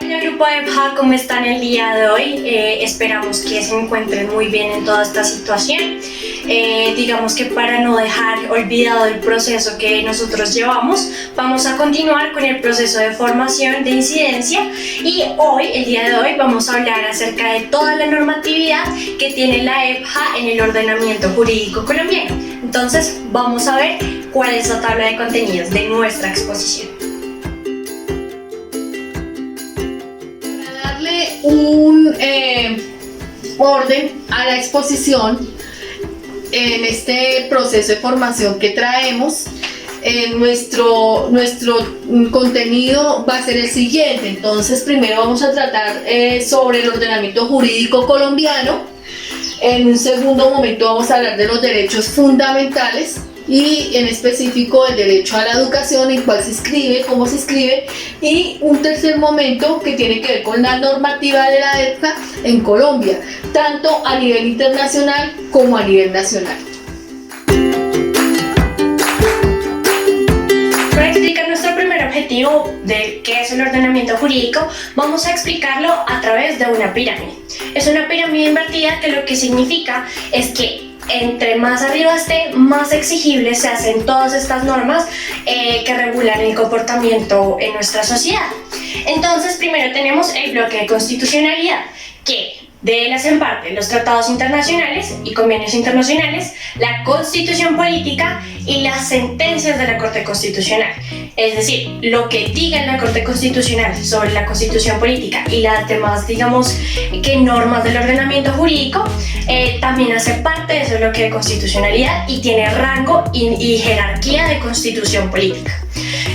Hola grupo EPJA, ¿cómo están el día de hoy? Esperamos que se encuentren muy bien en toda esta situación. Digamos que para no dejar olvidado el proceso que nosotros llevamos, vamos a continuar con el proceso de formación de incidencia y hoy, el día de hoy, vamos a hablar acerca de toda la normatividad que tiene la EPJA en el ordenamiento jurídico colombiano. Entonces, vamos a ver cuál es la tabla de contenidos de nuestra exposición. Un orden a la exposición en este proceso de formación que traemos. Nuestro contenido va a ser el siguiente. Entonces, primero vamos a tratar sobre el ordenamiento jurídico colombiano. En un segundo momento vamos a hablar de los derechos fundamentales y en específico el derecho a la educación, en cuál se inscribe, cómo se inscribe, y un tercer momento que tiene que ver con la normativa de la EPJA en Colombia, tanto a nivel internacional como a nivel nacional. Para explicar nuestro primer objetivo de qué es el ordenamiento jurídico, vamos a explicarlo a través de una pirámide. Es una pirámide invertida que lo que significa es que entre más arriba esté, más exigibles se hacen todas estas normas que regulan el comportamiento en nuestra sociedad. Entonces, primero tenemos el bloque de constitucionalidad, que de él hacen parte los tratados internacionales y convenios internacionales, la constitución política y las sentencias de la Corte Constitucional. Es decir, lo que diga la Corte Constitucional sobre la constitución política y las demás, digamos, que normas del ordenamiento jurídico, también hace parte de ese bloque de constitucionalidad y tiene rango y jerarquía de constitución política.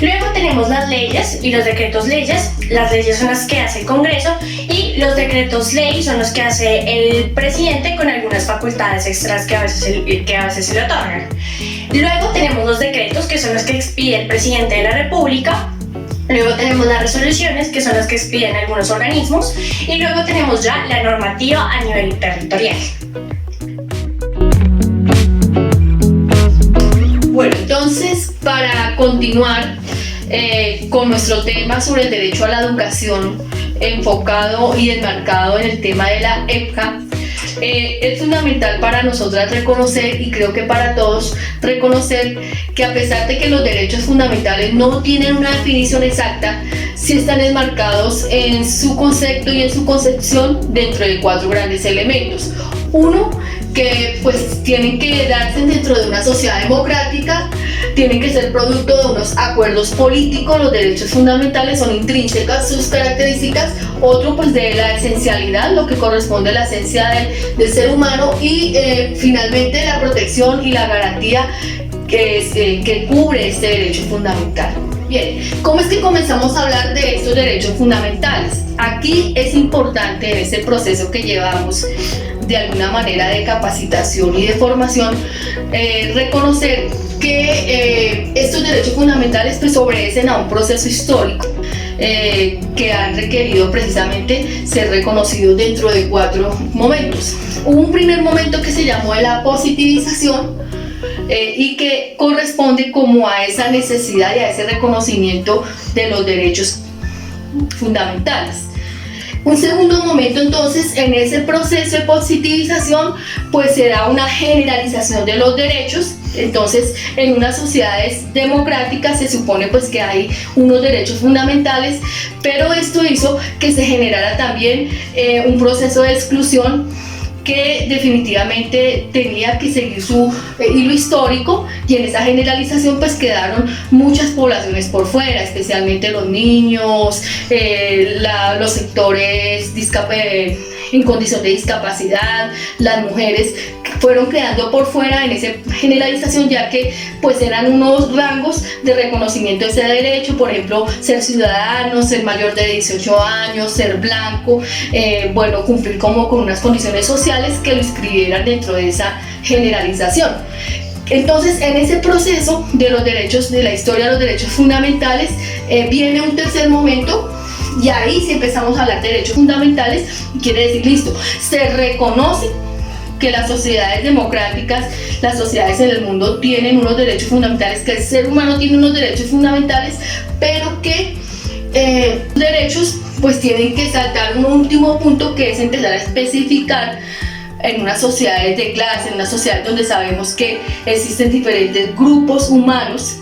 Luego tenemos las leyes y los decretos leyes. Las leyes son las que hace el Congreso y los decretos ley son los que hace el presidente con algunas facultades extras que a veces se le otorgan. Luego tenemos los decretos, que son los que expide el presidente de la República. Luego tenemos las resoluciones, que son las que expiden algunos organismos. Y luego tenemos ya la normativa a nivel territorial. Bueno, entonces, para continuar con nuestro tema sobre el derecho a la educación, enfocado y enmarcado en el tema de la EPJA, es fundamental para nosotras reconocer, y creo que para todos reconocer, que a pesar de que los derechos fundamentales no tienen una definición exacta, sí están enmarcados en su concepto y en su concepción dentro de 4 grandes elementos. Uno, que pues tienen que darse dentro de una sociedad democrática, tienen que ser producto de unos acuerdos políticos. Los derechos fundamentales son intrínsecas sus características. Otro, pues de la esencialidad, lo que corresponde a la esencia del ser humano, y finalmente la protección y la garantía que cubre este derecho fundamental. Bien, ¿cómo es que comenzamos a hablar de estos derechos fundamentales? Aquí es importante, en este proceso que llevamos de alguna manera de capacitación y de formación, reconocer que estos derechos fundamentales pues obedecen a un proceso histórico que han requerido precisamente ser reconocidos dentro de 4 momentos. Hubo un primer momento que se llamó de la positivización, y que corresponde como a esa necesidad y a ese reconocimiento de los derechos fundamentales. Un segundo momento, entonces, en ese proceso de positivización, pues se da una generalización de los derechos. Entonces, en unas sociedades democráticas se supone pues que hay unos derechos fundamentales, pero esto hizo que se generara también un proceso de exclusión que definitivamente tenía que seguir su hilo histórico, y en esa generalización pues quedaron muchas poblaciones por fuera, especialmente los niños, los sectores en condición de discapacidad, las mujeres, fueron quedando por fuera en esa generalización, ya que pues eran unos rangos de reconocimiento de ese derecho, por ejemplo, ser ciudadano, ser mayor de 18 años, ser blanco, cumplir como con unas condiciones sociales que lo inscribieran dentro de esa generalización. Entonces, en ese proceso de los derechos, de la historia de los derechos fundamentales, viene un tercer momento. Y ahí si empezamos a hablar de derechos fundamentales, quiere decir, listo, se reconoce que las sociedades democráticas, las sociedades en el mundo tienen unos derechos fundamentales, que el ser humano tiene unos derechos fundamentales, pero que derechos pues tienen que saltar un último punto, que es empezar a especificar en unas sociedades de clase, en una sociedad donde sabemos que existen diferentes grupos humanos,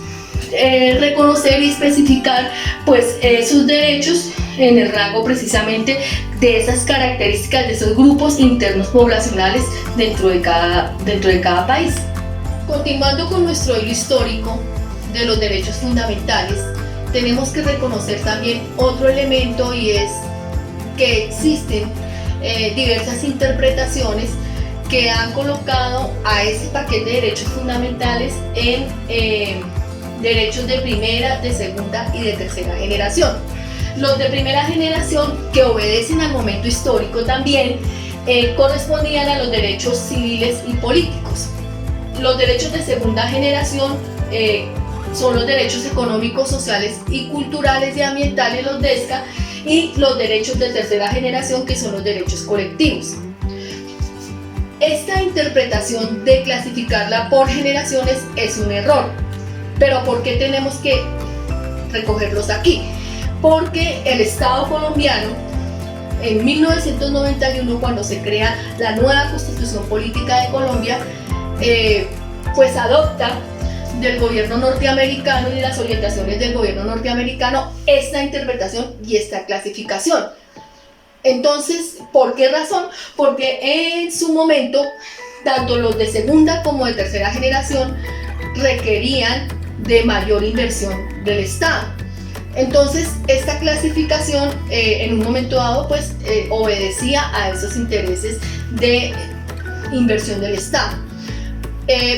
reconocer y especificar pues sus derechos en el rango precisamente de esas características de esos grupos internos poblacionales dentro de cada país. Continuando con nuestro hilo histórico de los derechos fundamentales, tenemos que reconocer también otro elemento, y es que existen diversas interpretaciones que han colocado a ese paquete de derechos fundamentales en derechos de primera, de segunda y de tercera generación. Los de primera generación, que obedecen al momento histórico también, correspondían a los derechos civiles y políticos. Los derechos de segunda generación son los derechos económicos, sociales y culturales y ambientales, los DESCA, y los derechos de tercera generación, que son los derechos colectivos. Esta interpretación de clasificarla por generaciones es un error. Pero ¿por qué tenemos que recogerlos aquí? Porque el Estado colombiano, en 1991, cuando se crea la nueva Constitución Política de Colombia, pues adopta del gobierno norteamericano y de las orientaciones del gobierno norteamericano esta interpretación y esta clasificación. Entonces, ¿por qué razón? Porque en su momento, tanto los de segunda como de tercera generación requerían de mayor inversión del Estado. Entonces, esta clasificación en un momento dado pues obedecía a esos intereses de inversión del Estado.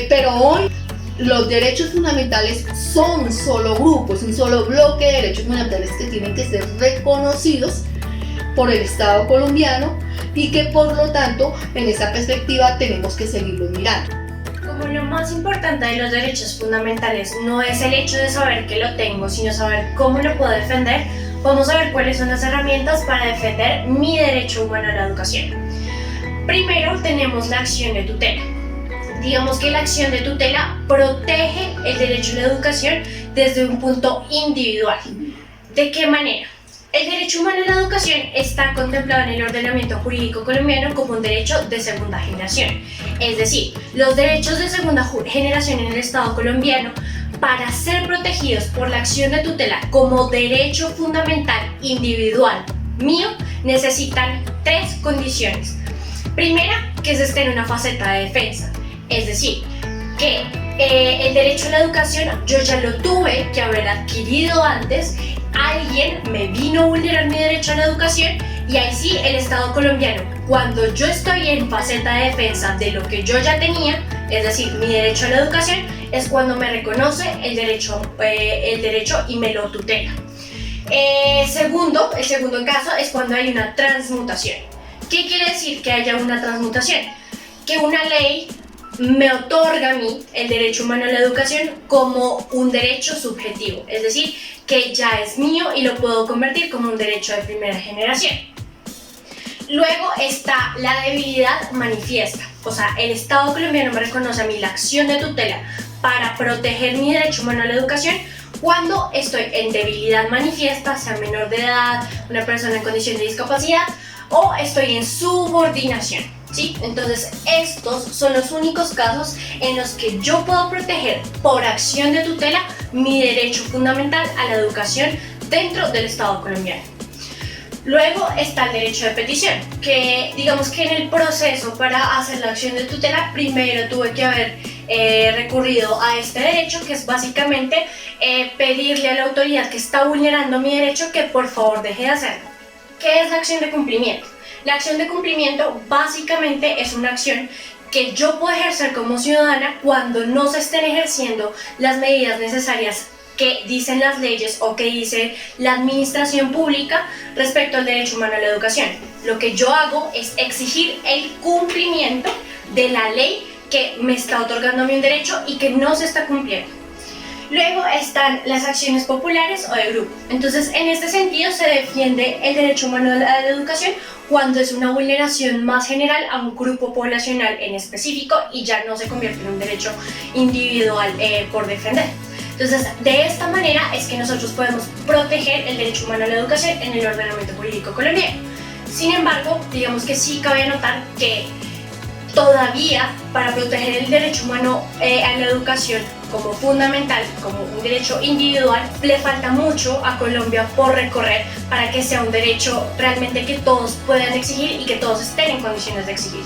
Pero hoy los derechos fundamentales son un solo grupo, es un solo bloque de derechos fundamentales que tienen que ser reconocidos por el Estado colombiano, y que por lo tanto en esa perspectiva tenemos que seguirlos mirando. Como lo más importante de los derechos fundamentales no es el hecho de saber que lo tengo, sino saber cómo lo puedo defender, vamos a ver cuáles son las herramientas para defender mi derecho humano a la educación. Primero tenemos la acción de tutela. Digamos que la acción de tutela protege el derecho a la educación desde un punto individual. ¿De qué manera? El derecho humano a la educación está contemplado en el ordenamiento jurídico colombiano como un derecho de segunda generación. Es decir, los derechos de segunda generación en el Estado colombiano, para ser protegidos por la acción de tutela como derecho fundamental individual mío, necesitan tres condiciones. Primera, que se esté en una faceta de defensa. Es decir, que el derecho a la educación yo ya lo tuve que haber adquirido antes, alguien me vino a vulnerar mi derecho a la educación, y ahí sí el Estado colombiano, cuando yo estoy en faceta de defensa de lo que yo ya tenía, es decir, mi derecho a la educación, es cuando me reconoce el derecho y me lo tutela. El segundo caso es cuando hay una transmutación. ¿Qué quiere decir que haya una transmutación? Que una ley me otorga a mí el derecho humano a la educación como un derecho subjetivo, es decir, que ya es mío y lo puedo convertir como un derecho de primera generación. Luego está la debilidad manifiesta, o sea, el Estado colombiano me reconoce a mí la acción de tutela para proteger mi derecho humano a la educación cuando estoy en debilidad manifiesta, sea menor de edad, una persona en condición de discapacidad, o estoy en subordinación. ¿Sí? Entonces, estos son los únicos casos en los que yo puedo proteger por acción de tutela mi derecho fundamental a la educación dentro del Estado colombiano. Luego está el derecho de petición, que digamos que en el proceso para hacer la acción de tutela primero tuve que haber recurrido a este derecho, que es básicamente pedirle a la autoridad que está vulnerando mi derecho que por favor deje de hacerlo. ¿Qué es la acción de cumplimiento? La acción de cumplimiento básicamente es una acción que yo puedo ejercer como ciudadana cuando no se estén ejerciendo las medidas necesarias que dicen las leyes o que dice la administración pública respecto al derecho humano a la educación. Lo que yo hago es exigir el cumplimiento de la ley que me está otorgando a mí un derecho y que no se está cumpliendo. Luego están las acciones populares o de grupo. Entonces, en este sentido se defiende el derecho humano a la educación cuando es una vulneración más general a un grupo poblacional en específico y ya no se convierte en un derecho individual por defender. Entonces, de esta manera es que nosotros podemos proteger el derecho humano a la educación en el ordenamiento jurídico colombiano. Sin embargo, digamos que sí cabe notar que todavía para proteger el derecho humano a la educación como fundamental, como un derecho individual, le falta mucho a Colombia por recorrer para que sea un derecho realmente que todos puedan exigir y que todos estén en condiciones de exigir.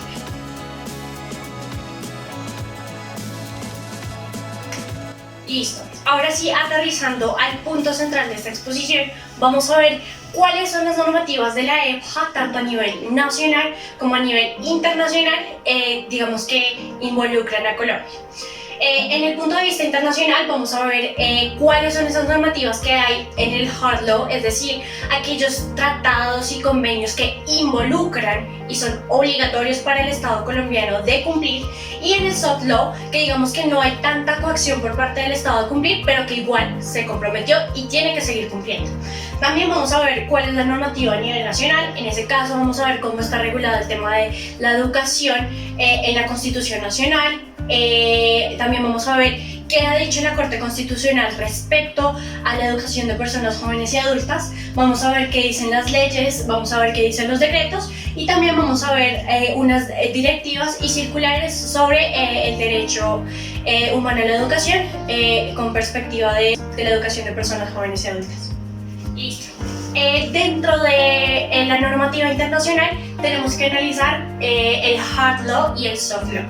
Listo. Ahora sí, aterrizando al punto central de esta exposición, vamos a ver cuáles son las normativas de la EPJA, tanto a nivel nacional como a nivel internacional, digamos que involucran a Colombia. En el punto de vista internacional vamos a ver cuáles son esas normativas que hay en el hard law, es decir, aquellos tratados y convenios que involucran y son obligatorios para el Estado colombiano de cumplir, y en el soft law, que digamos que no hay tanta coacción por parte del Estado de cumplir, pero que igual se comprometió y tiene que seguir cumpliendo. También vamos a ver cuál es la normativa a nivel nacional. En ese caso vamos a ver cómo está regulado el tema de la educación en la Constitución Nacional. También vamos a ver qué ha dicho la Corte Constitucional respecto a la educación de personas jóvenes y adultas. Vamos a ver qué dicen las leyes, vamos a ver qué dicen los decretos, y también vamos a ver unas directivas y circulares sobre el derecho humano a la educación con perspectiva de la educación de personas jóvenes y adultas. Listo. Dentro de la normativa internacional tenemos que analizar el hard law y el soft law.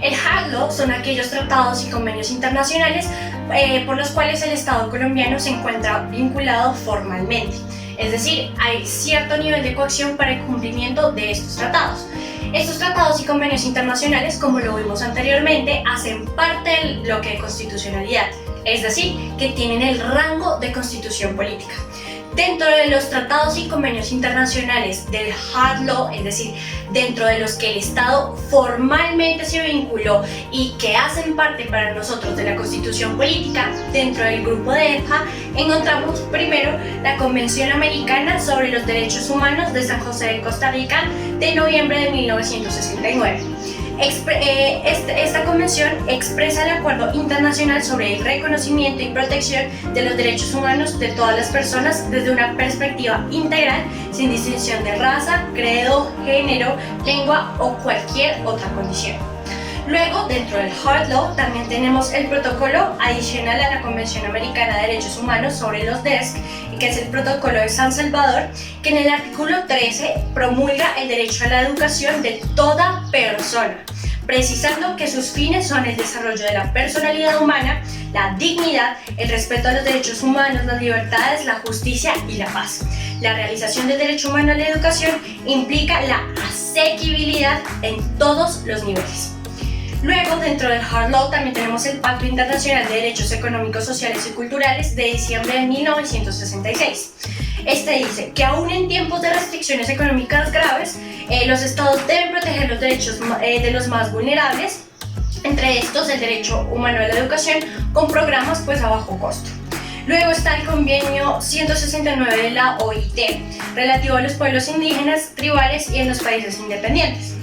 El hard law son aquellos tratados y convenios internacionales por los cuales el Estado colombiano se encuentra vinculado formalmente. Es decir, hay cierto nivel de coacción para el cumplimiento de estos tratados. Estos tratados y convenios internacionales, como lo vimos anteriormente, hacen parte del bloque de constitucionalidad, es decir, que tienen el rango de constitución política. Dentro de los tratados y convenios internacionales del hard law, es decir, dentro de los que el Estado formalmente se vinculó y que hacen parte para nosotros de la Constitución política, dentro del grupo de EPJA encontramos primero la Convención Americana sobre los Derechos Humanos de San José de Costa Rica de noviembre de 1969. Esta convención expresa el acuerdo internacional sobre el reconocimiento y protección de los derechos humanos de todas las personas desde una perspectiva integral, sin distinción de raza, credo, género, lengua o cualquier otra condición. Luego, dentro del hard law, también tenemos el protocolo adicional a la Convención Americana de Derechos Humanos sobre los DESC, que es el protocolo de San Salvador, que en el artículo 13 promulga el derecho a la educación de toda persona, precisando que sus fines son el desarrollo de la personalidad humana, la dignidad, el respeto a los derechos humanos, las libertades, la justicia y la paz. La realización del derecho humano a la educación implica la asequibilidad en todos los niveles. Luego, dentro del hard law, también tenemos el Pacto Internacional de Derechos Económicos, Sociales y Culturales de diciembre de 1966. Este dice que aún en tiempos de restricciones económicas graves, los estados deben proteger los derechos de los más vulnerables, entre estos el derecho humano a la educación, con programas a bajo costo. Luego está el convenio 169 de la OIT, relativo a los pueblos indígenas, tribales y en los países independientes.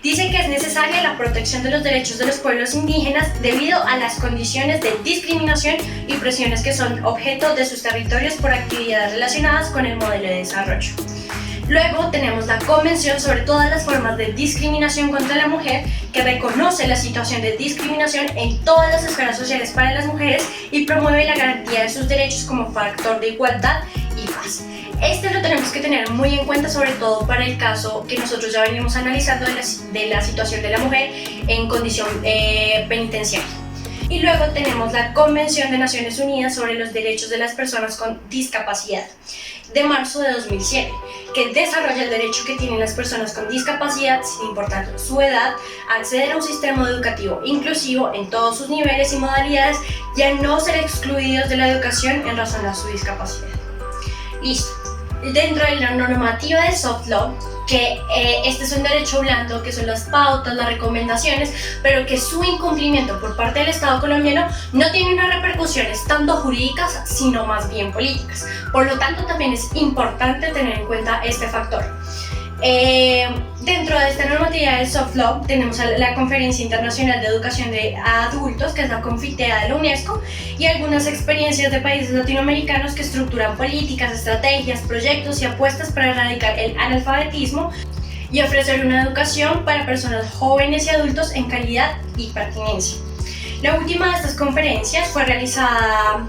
Dice que es necesaria la protección de los derechos de los pueblos indígenas debido a las condiciones de discriminación y presiones que son objeto de sus territorios por actividades relacionadas con el modelo de desarrollo. Luego tenemos la Convención sobre todas las formas de discriminación contra la mujer, que reconoce la situación de discriminación en todas las esferas sociales para las mujeres y promueve la garantía de sus derechos como factor de igualdad y paz. Este lo tenemos que tener muy en cuenta, sobre todo para el caso que nosotros ya venimos analizando de la situación de la mujer en condición penitenciaria. Y luego tenemos la Convención de Naciones Unidas sobre los Derechos de las Personas con Discapacidad de marzo de 2007, que desarrolla el derecho que tienen las personas con discapacidad, sin importar su edad, a acceder a un sistema educativo inclusivo en todos sus niveles y modalidades y a no ser excluidos de la educación en razón a su discapacidad. Listo. Dentro de la normativa de soft law, que este es un derecho blando, que son las pautas, las recomendaciones, pero que su incumplimiento por parte del Estado colombiano no tiene unas repercusiones tanto jurídicas, sino más bien políticas. Por lo tanto, también es importante tener en cuenta este factor. Dentro de esta normatividad del soft law tenemos a la Conferencia Internacional de Educación de Adultos, que es la Confitea de la UNESCO, y algunas experiencias de países latinoamericanos que estructuran políticas, estrategias, proyectos y apuestas para erradicar el analfabetismo y ofrecer una educación para personas jóvenes y adultos en calidad y pertinencia. La última de estas conferencias fue realizada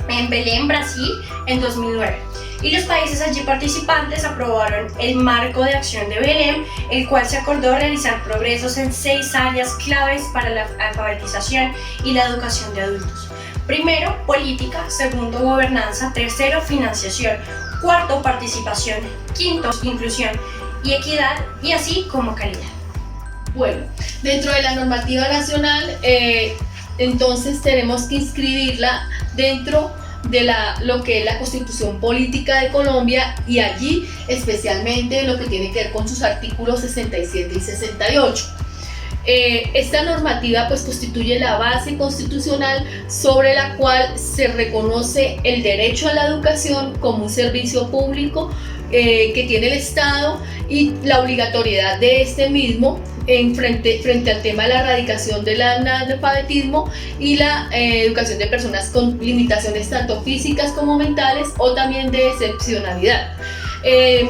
en Belén, Brasil, en 2009. Y los países allí participantes aprobaron el marco de acción de Belén, el cual se acordó realizar progresos en 6 áreas claves para la alfabetización y la educación de adultos. Primero, política; segundo, gobernanza; tercero, financiación; cuarto, participación; quinto, inclusión y equidad, y así como calidad. Bueno, dentro de la normativa nacional, entonces tenemos que inscribirla dentro de lo que es la Constitución Política de Colombia, y allí especialmente lo que tiene que ver con sus artículos 67 y 68. Esta normativa pues constituye la base constitucional sobre la cual se reconoce el derecho a la educación como un servicio público que tiene el Estado, y la obligatoriedad de este mismo frente al tema de la erradicación del analfabetismo y la educación de personas con limitaciones tanto físicas como mentales, o también de excepcionalidad.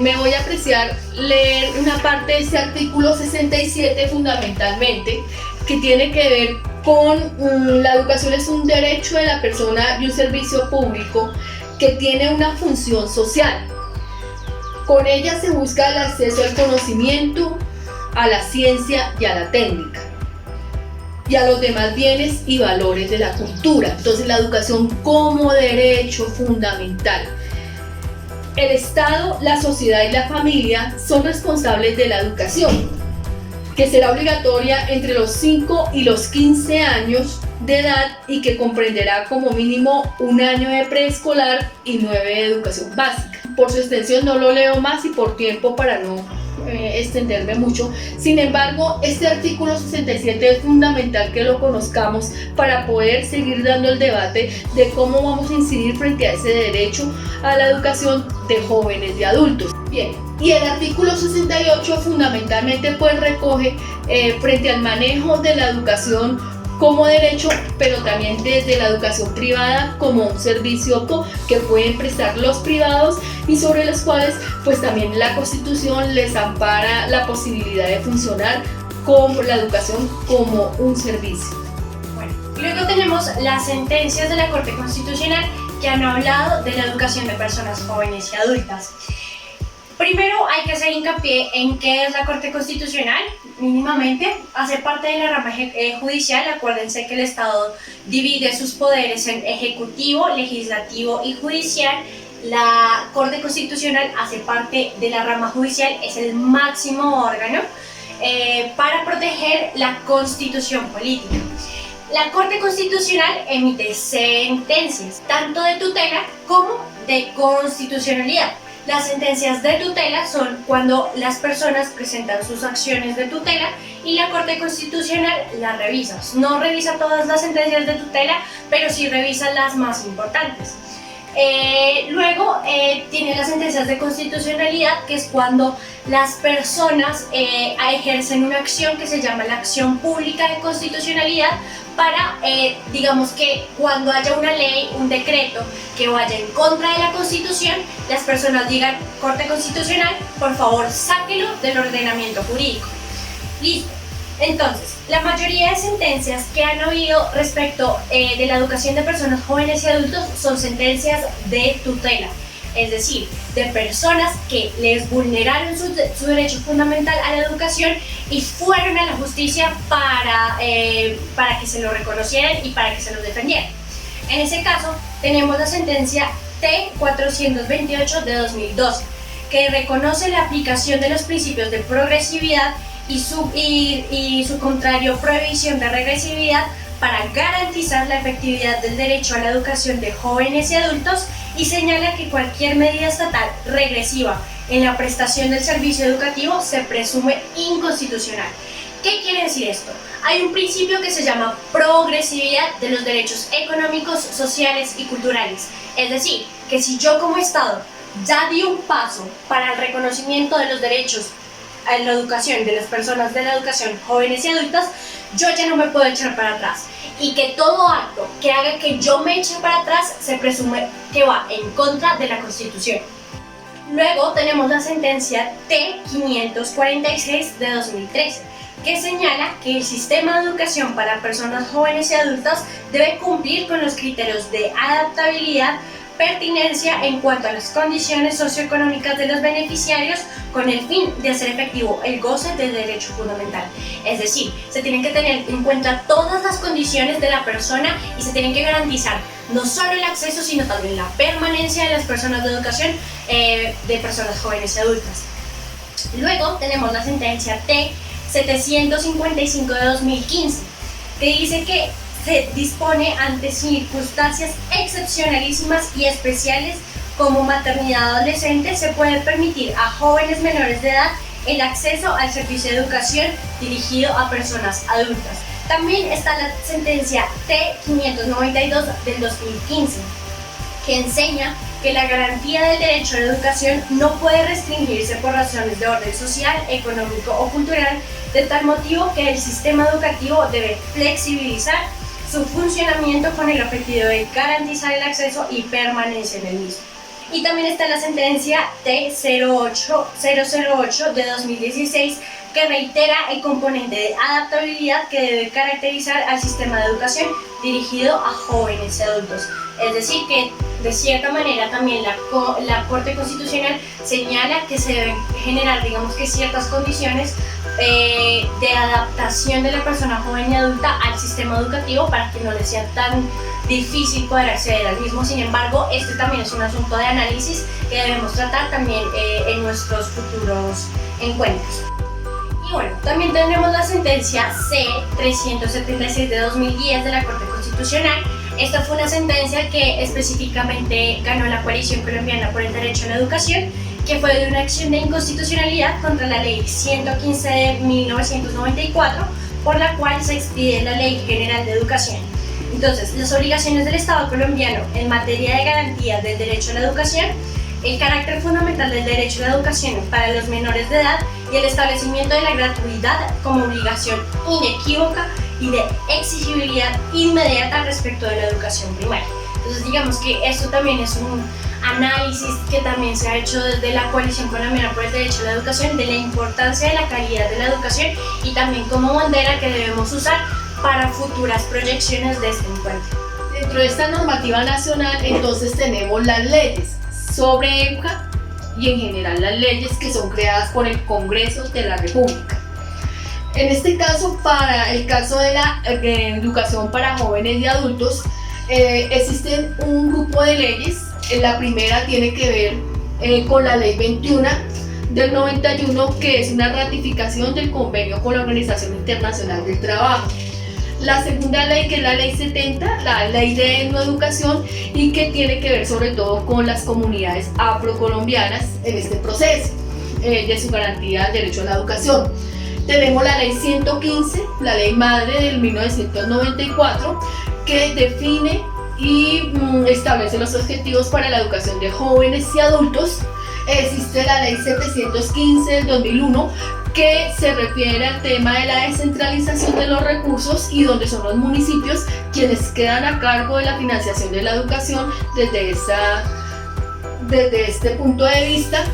Me voy a apreciar leer una parte de este artículo 67 fundamentalmente, que tiene que ver con la educación es un derecho de la persona y un servicio público que tiene una función social. Con ella se busca el acceso al conocimiento, a la ciencia y a la técnica, y a los demás bienes y valores de la cultura. Entonces, la educación como derecho fundamental. El Estado, la sociedad y la familia son responsables de la educación, que será obligatoria entre los 5 y los 15 años de edad, y que comprenderá como mínimo 1 año de preescolar y 9 de educación básica. Por su extensión no lo leo más, y por tiempo para no extenderme mucho. Sin embargo, este artículo 67 es fundamental que lo conozcamos para poder seguir dando el debate de cómo vamos a incidir frente a ese derecho a la educación de jóvenes y adultos. Bien, y el artículo 68 fundamentalmente pues recoge frente al manejo de la educación como derecho, pero también desde la educación privada como un servicio que pueden prestar los privados, y sobre los cuales pues también la Constitución les ampara la posibilidad de funcionar como la educación como un servicio. Bueno, luego tenemos las sentencias de la Corte Constitucional que han hablado de la educación de personas jóvenes y adultas. Primero hay que hacer hincapié en qué es la Corte Constitucional. Mínimamente hace parte de la rama judicial. Acuérdense que el Estado divide sus poderes en ejecutivo, legislativo y judicial. La Corte Constitucional hace parte de la rama judicial, es el máximo órgano para proteger la constitución política. La Corte Constitucional emite sentencias, tanto de tutela como de constitucionalidad. Las sentencias de tutela son cuando las personas presentan sus acciones de tutela y la Corte Constitucional las revisa. No revisa todas las sentencias de tutela, pero sí revisa las más importantes. Luego tiene las sentencias de constitucionalidad, que es cuando las personas ejercen una acción que se llama la acción pública de constitucionalidad para, digamos que cuando haya una ley, un decreto que vaya en contra de la Constitución, las personas digan: Corte Constitucional, por favor, sáquelo del ordenamiento jurídico. Listo. Entonces, la mayoría de sentencias que han habido respecto de la educación de personas jóvenes y adultos son sentencias de tutela, es decir, de personas que les vulneraron su derecho fundamental a la educación y fueron a la justicia para que se lo reconocieran y para que se los defendieran. En ese caso, tenemos la sentencia T-428 de 2012, que reconoce la aplicación de los principios de progresividad y su contrario, prohibición de regresividad, para garantizar la efectividad del derecho a la educación de jóvenes y adultos, y señala que cualquier medida estatal regresiva en la prestación del servicio educativo se presume inconstitucional. ¿Qué quiere decir esto? Hay un principio que se llama progresividad de los derechos económicos, sociales y culturales. Es decir, que si yo como Estado ya di un paso para el reconocimiento de los derechos a la educación de las personas de la educación jóvenes y adultas, yo ya no me puedo echar para atrás. Y que todo acto que haga que yo me eche para atrás se presume que va en contra de la Constitución. Luego tenemos la sentencia T-546 de 2013, que señala que el sistema de educación para personas jóvenes y adultas debe cumplir con los criterios de adaptabilidad, pertinencia en cuanto a las condiciones socioeconómicas de los beneficiarios, con el fin de hacer efectivo el goce del derecho fundamental. Es decir, se tienen que tener en cuenta todas las condiciones de la persona y se tienen que garantizar no solo el acceso, sino también la permanencia de las personas de educación de personas jóvenes y adultas. Luego tenemos la sentencia T-755 de 2015, que dice que se dispone ante circunstancias excepcionalísimas y especiales como maternidad adolescente, se puede permitir a jóvenes menores de edad el acceso al servicio de educación dirigido a personas adultas. También está la sentencia T-592 del 2015, que enseña que la garantía del derecho a la educación no puede restringirse por razones de orden social, económico o cultural, de tal motivo que el sistema educativo debe flexibilizar su funcionamiento con el objetivo de garantizar el acceso y permanencia en el mismo. Y también está la sentencia T-008 de 2016, que reitera el componente de adaptabilidad que debe caracterizar al sistema de educación dirigido a jóvenes y adultos. Es decir, que de cierta manera también la Corte Constitucional señala que se deben generar, digamos que ciertas condiciones de adaptación de la persona joven y adulta al sistema educativo para que no les sea tan difícil poder acceder al mismo. Sin embargo, este también es un asunto de análisis que debemos tratar también en nuestros futuros encuentros. Y bueno, también tenemos la sentencia C-376 de 2010 de la Corte Constitucional. Esta fue una sentencia que específicamente ganó la Coalición Colombiana por el Derecho a la Educación, que fue de una acción de inconstitucionalidad contra la Ley 115 de 1994, por la cual se expide la Ley General de Educación. Entonces, las obligaciones del Estado colombiano en materia de garantía del derecho a la educación, el carácter fundamental del derecho a la educación para los menores de edad y el establecimiento de la gratuidad como obligación inequívoca y de exigibilidad inmediata respecto de la educación primaria. Entonces, digamos que esto también es un análisis que también se ha hecho desde la Coalición Colombiana por el Derecho a la Educación, de la importancia de la calidad de la educación y también como bandera que debemos usar para futuras proyecciones de este encuentro. Dentro de esta normativa nacional, entonces tenemos las leyes sobre EUCA y en general las leyes que son creadas por el Congreso de la República. En este caso, para el caso de la educación para jóvenes y adultos, existen un grupo de leyes. La primera tiene que ver con la Ley 21 del 91, que es una ratificación del convenio con la Organización Internacional del Trabajo. La segunda ley, que es la Ley 70, la Ley de Educación, y que tiene que ver sobre todo con las comunidades afrocolombianas en este proceso de su garantía del derecho a la educación. Tenemos la Ley 115, la Ley Madre del 1994, que define y establece los objetivos para la educación de jóvenes y adultos. Existe la Ley 715 del 2001, que se refiere al tema de la descentralización de los recursos y donde son los municipios quienes quedan a cargo de la financiación de la educación desde este punto de vista.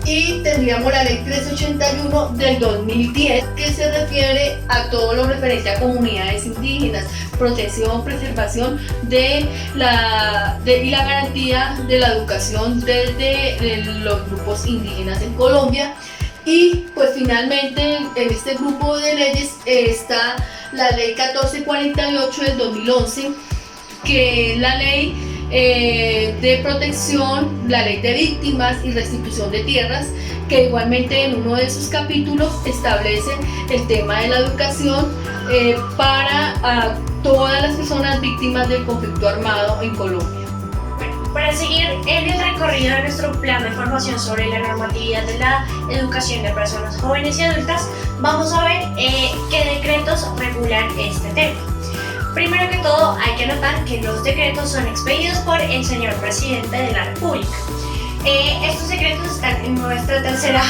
Y tendríamos la Ley 381 del 2010, que se refiere a todo lo referente a comunidades indígenas, protección, preservación y la garantía de la educación desde los grupos indígenas en Colombia. Y pues finalmente en este grupo de leyes está la Ley 1448 del 2011, que es la ley de protección, la ley de víctimas y restitución de tierras, que igualmente en uno de sus capítulos establece el tema de la educación para todas las personas víctimas del conflicto armado en Colombia. Para seguir en el recorrido de nuestro plan de formación sobre la normatividad de la educación de personas jóvenes y adultas, vamos a ver qué decretos regulan este tema. Primero que todo, hay que notar que los decretos son expedidos por el señor presidente de la República. Estos secretos están en nuestra tercera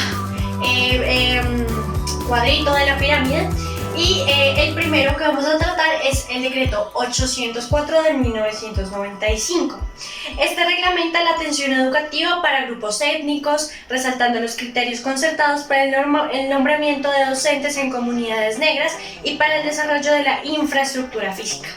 cuadrito de la pirámide. Y el primero que vamos a tratar es el decreto 804 de 1995. Este reglamenta la atención educativa para grupos étnicos, resaltando los criterios concertados para el nombramiento de docentes en comunidades negras y para el desarrollo de la infraestructura física.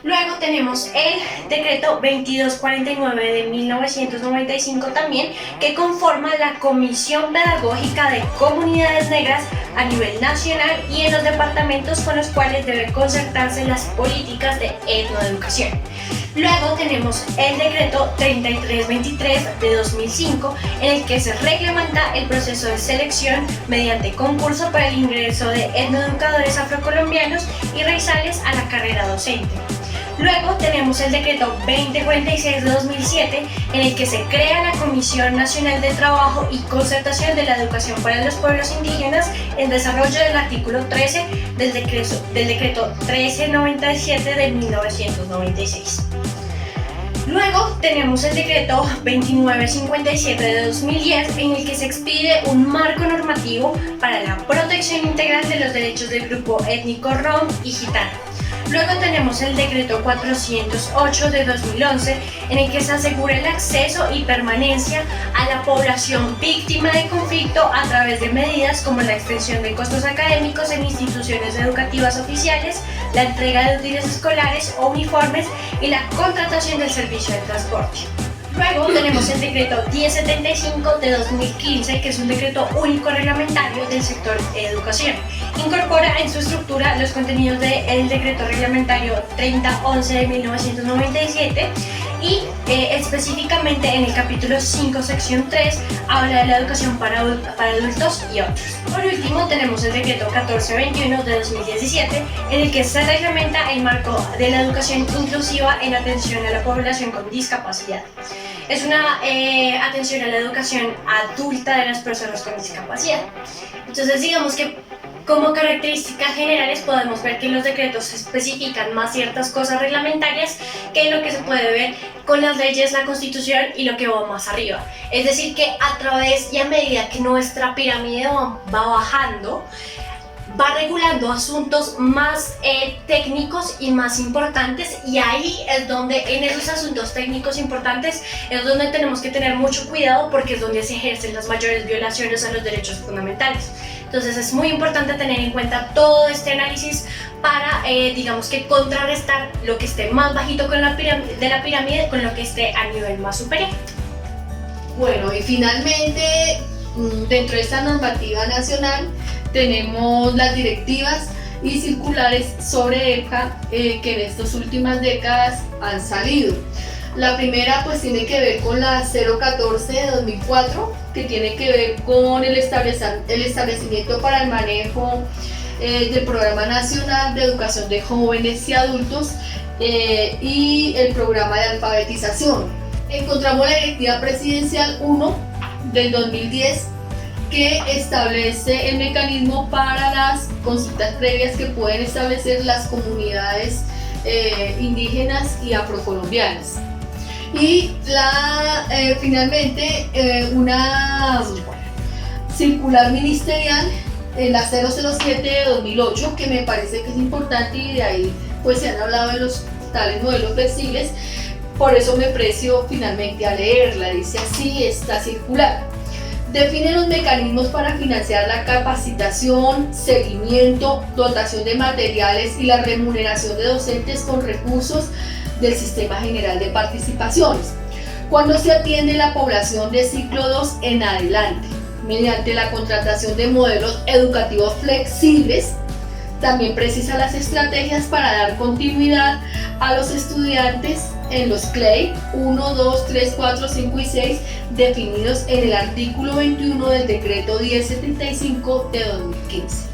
Luego tenemos el decreto 2249 de 1995 también, que conforma la Comisión Pedagógica de Comunidades Negras a nivel nacional y en los departamentos con los cuales deben concertarse las políticas de etnoeducación. Luego tenemos el decreto 3323 de 2005, en el que se reglamenta el proceso de selección mediante concurso para el ingreso de etnoeducadores afrocolombianos y raizales a la carrera docente. Luego tenemos el decreto 2046 de 2007, en el que se crea la Comisión Nacional de Trabajo y Concertación de la Educación para los Pueblos Indígenas en desarrollo del artículo 13 del decreto 1397 de 1996. Luego tenemos el decreto 2957 de 2010, en el que se expide un marco normativo para la protección integral de los derechos del grupo étnico rom y gitano. Luego tenemos el decreto 408 de 2011, en el que se asegura el acceso y permanencia a la población víctima de conflicto a través de medidas como la extensión de costos académicos en instituciones educativas oficiales, la entrega de útiles escolares o uniformes y la contratación del servicio de transporte. Luego tenemos el decreto 1075 de 2015, que es un decreto único reglamentario del sector educación. Incorpora en su estructura los contenidos del decreto reglamentario 3011 de 1997 y específicamente en el capítulo 5, sección 3, habla de la educación para adultos y otros. Por último tenemos el decreto 1421 de 2017, en el que se reglamenta el marco de la educación inclusiva en atención a la población con discapacidad. Es una atención a la educación adulta de las personas con discapacidad. Entonces digamos que como características generales podemos ver que los decretos especifican más ciertas cosas reglamentarias que lo que se puede ver con las leyes, la Constitución y lo que va más arriba. Es decir, que a través y a medida que nuestra pirámide va bajando, va regulando asuntos más técnicos y más importantes, y ahí es donde en esos asuntos técnicos importantes es donde tenemos que tener mucho cuidado, porque es donde se ejercen las mayores violaciones a los derechos fundamentales. Entonces es muy importante tener en cuenta todo este análisis para, digamos que contrarrestar lo que esté más bajito con la pirámide con lo que esté a nivel más superior. Bueno, y finalmente, dentro de esta normativa nacional, tenemos las directivas y circulares sobre EPJA que en estas últimas décadas han salido. La primera pues tiene que ver con la 014 de 2004, que tiene que ver con el establecimiento para el manejo del Programa Nacional de Educación de Jóvenes y Adultos y el programa de alfabetización. Encontramos la Directiva Presidencial 1 del 2010, que establece el mecanismo para las consultas previas que pueden establecer las comunidades indígenas y afrocolombianas. Y finalmente una circular ministerial, la 007 de 2008, que me parece que es importante, y de ahí pues se han hablado de los tales modelos flexibles. Por eso me precio finalmente a leerla. Dice así esta circular: define los mecanismos para financiar la capacitación, seguimiento, dotación de materiales y la remuneración de docentes con recursos del Sistema General de Participaciones, cuando se atiende la población de ciclo 2 en adelante, mediante la contratación de modelos educativos flexibles. También precisa las estrategias para dar continuidad a los estudiantes en los CLEI 1, 2, 3, 4, 5 y 6 definidos en el artículo 21 del decreto 1075 de 2015.